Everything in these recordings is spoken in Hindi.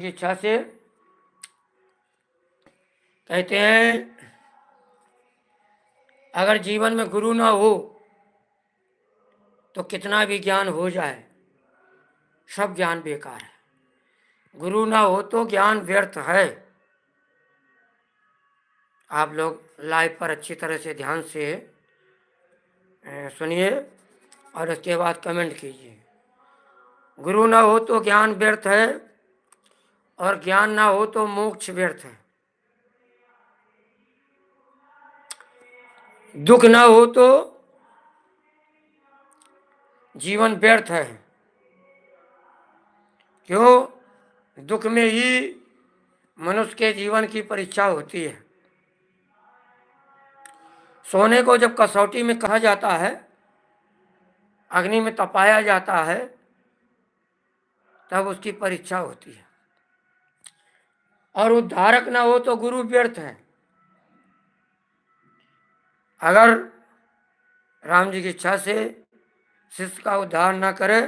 की इच्छा से कहते हैं अगर जीवन में गुरु ना हो तो कितना भी ज्ञान हो जाए सब ज्ञान बेकार है। गुरु ना हो तो ज्ञान व्यर्थ है। आप लोग लाइव पर अच्छी तरह से ध्यान से सुनिए और उसके बाद कमेंट कीजिए। गुरु ना हो तो ज्ञान व्यर्थ है और ज्ञान ना हो तो मोक्ष व्यर्थ है। दुख ना हो तो जीवन व्यर्थ है। क्यों? दुख में ही मनुष्य के जीवन की परीक्षा होती है। सोने को जब कसौटी में कहा जाता है, अग्नि में तपाया जाता है, तब उसकी परीक्षा होती है। और उद्धारक ना हो तो गुरु व्यर्थ है। अगर राम जी की इच्छा से शिष्य का उद्धार ना करे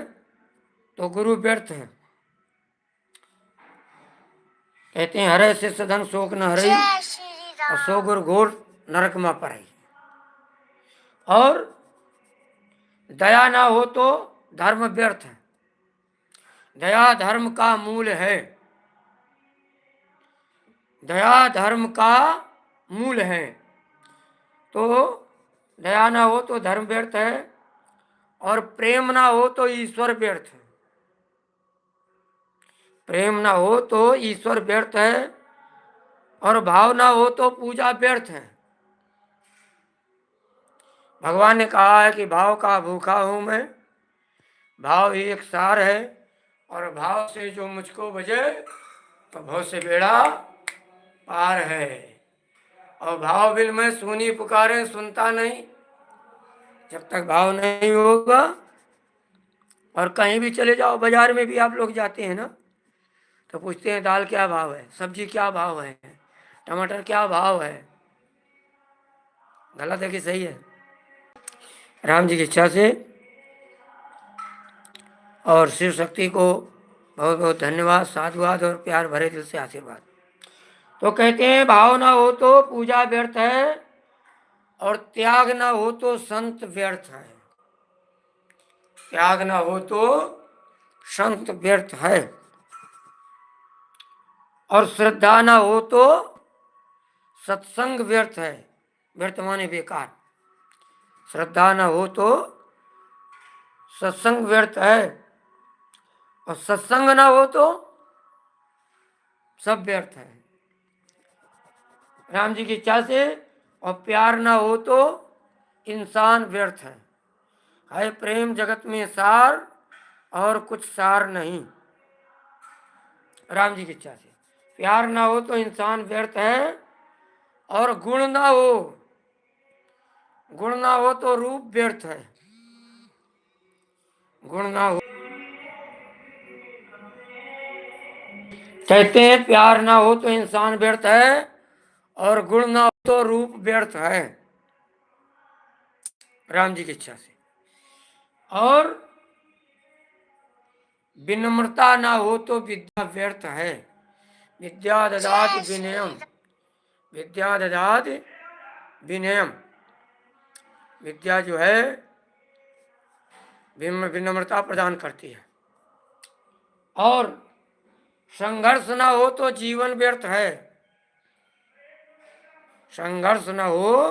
तो गुरु व्यर्थ है। कहते हैं हरे शिष्य धन शोक न हरई और सो गुरु घोर नरक में पड़ई। और दया ना हो तो धर्म व्यर्थ है। दया धर्म का मूल है। दया धर्म का मूल है। तो दया ना हो तो धर्म व्यर्थ है और प्रेम ना हो तो ईश्वर व्यर्थ है। प्रेम ना हो तो ईश्वर व्यर्थ है और भाव ना हो तो पूजा व्यर्थ है। भगवान ने कहा है कि भाव का भूखा हूं मैं, भाव ही एक सार है और भाव से जो मुझको बजे तो भव से बेड़ा पार है। और भाव बिल में सुनी पुकारे सुनता नहीं। जब तक भाव नहीं होगा, और कहीं भी चले जाओ, बाजार में भी आप लोग जाते हैं ना, तो पूछते हैं दाल क्या भाव है, सब्जी क्या भाव है, टमाटर क्या भाव है। गलत है कि सही है? राम जी की इच्छा से और शिव शक्ति को बहुत बहुत धन्यवाद, साधुवाद और प्यार भरे दिल से आशीर्वाद। तो कहते हैं भाव ना हो तो पूजा व्यर्थ है और त्याग ना हो तो संत व्यर्थ है। त्याग ना हो तो संत व्यर्थ है और श्रद्धा ना हो तो सत्संग व्यर्थ है। व्यर्थ माने बेकार। श्रद्धा ना हो तो सत्संग व्यर्थ है और सत्संग ना हो तो सब व्यर्थ है। राम जी की इच्छा से और प्यार ना हो तो इंसान व्यर्थ है प्रेम जगत में सार और कुछ सार नहीं। राम जी की इच्छा से प्यार ना हो तो इंसान व्यर्थ है और गुण ना हो, गुण ना हो तो रूप व्यर्थ है। गुण ना हो, कहते हैं प्यार ना हो तो इंसान व्यर्थ है और गुण ना हो तो रूप व्यर्थ है। राम जी की इच्छा से। और विनम्रता ना हो तो विद्या व्यर्थ है। विद्या ददाति विनयम, विद्या ददाति विनयम। विद्या जो है विनम्रता प्रदान करती है। और संघर्ष ना हो तो जीवन व्यर्थ है। संघर्ष ना हो